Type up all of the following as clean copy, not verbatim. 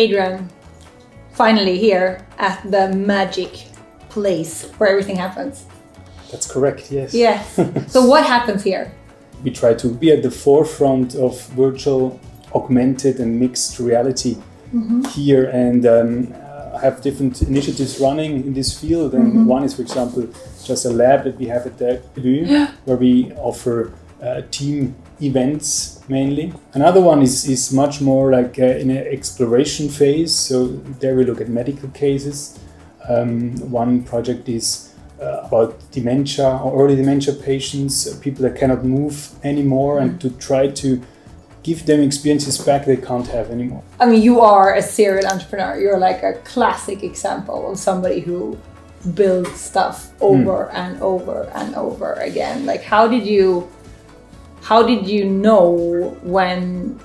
Adrian, finally here at the magic place where everything happens. That's correct, yes. Yes. So what happens here? We try to be at the forefront of virtual, augmented and mixed reality here, and have different initiatives running in this field. And one is, for example, just a lab that we have at the Zürich, where we offer team events mainly. Another one is much more like in an exploration phase. So there we look at medical cases. One project is about dementia or early dementia patients, people that cannot move anymore, and to try to give them experiences back they can't have anymore. I mean, you are a serial entrepreneur. You're like a classic example of somebody who builds stuff over and over and over again. Like, how did you know when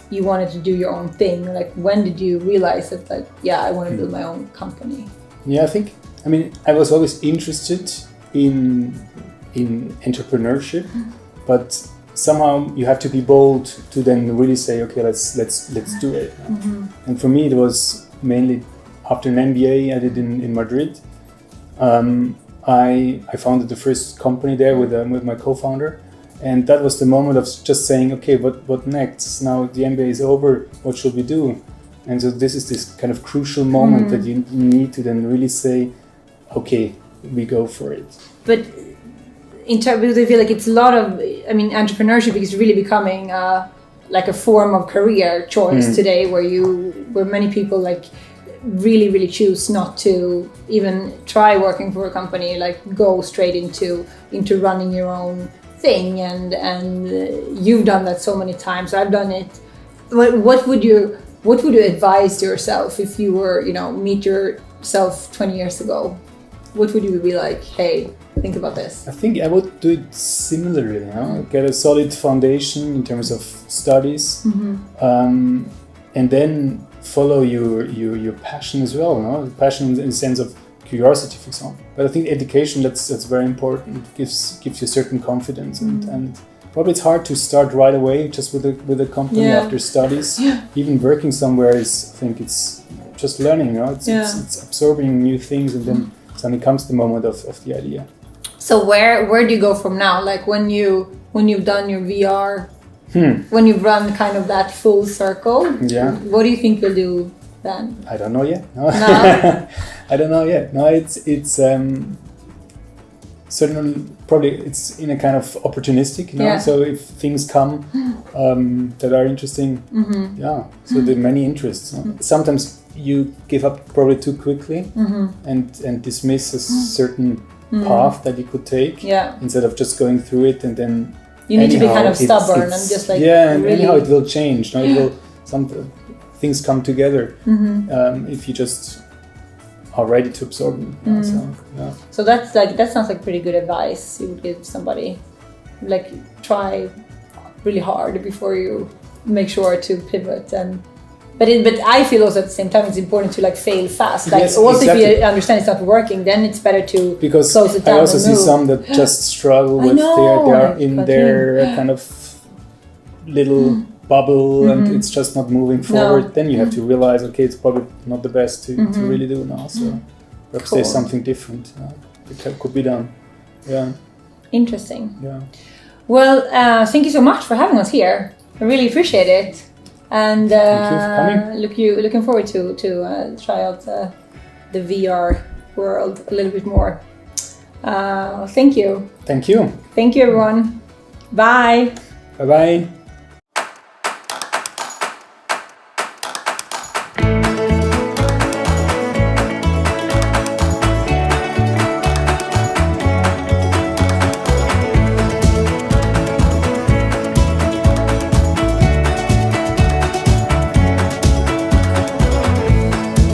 you wanted to do your own thing? Like, when did you realize that, like, yeah, I want to build my own company? Yeah, I was always interested in entrepreneurship, but somehow you have to be bold to then really say, okay, let's do it. And for me, it was mainly after an MBA I did in Madrid. I founded the first company there with my co-founder, and that was the moment of just saying, okay, what next? Now the MBA is over, what should we do? And so this is this kind of crucial moment that you need to then really say, okay, we go for it. But in terms, I feel like it's a lot of, entrepreneurship is really becoming like a form of career choice today, where many people like really choose not to even try working for a company, like go straight into running your own thing, and you've done that so many times. I've done it. What would you advise yourself if you were, meet yourself 20 years ago? What would you be like, hey, think about this? I think I would do it similarly, get a solid foundation in terms of studies, and then follow your passion as well, passion in the sense of curiosity, for example. But I think education, that's very important. It gives you certain confidence, and probably it's hard to start right away just with a company after studies. Even working somewhere I think it's just learning, it's absorbing new things, and then suddenly comes the moment of the idea. So where do you go from now? Like when you've done your VR, when you've run kind of that full circle, what do you think you'll do then? I don't know yet. No. I don't know yet. No, it's certainly probably it's in a kind of opportunistic, So if things come that are interesting, so there are many interests. Sometimes you give up probably too quickly and dismiss a certain path that you could take instead of just going through it, and then you need to be kind of stubborn and just like and really... anyhow it will change. It will things come together if you just are ready to absorb them. So that sounds like pretty good advice you would give somebody. Like, try really hard before you make sure to pivot. But I feel also at the same time it's important to like fail fast. Like, yes, also exactly. If you understand it's not working, then it's better to close it down. I also see some that just struggle with they are in their kind of little bubble and it's just not moving forward. Then you have to realize, okay, it's probably not the best to really do now. So perhaps there's something different that could be done. Yeah. Interesting. Yeah. Well, thank you so much for having us here. I really appreciate it. And thank you for coming. Looking forward to try out the VR world a little bit more. Thank you. Thank you. Thank you, everyone. Bye. Bye-bye.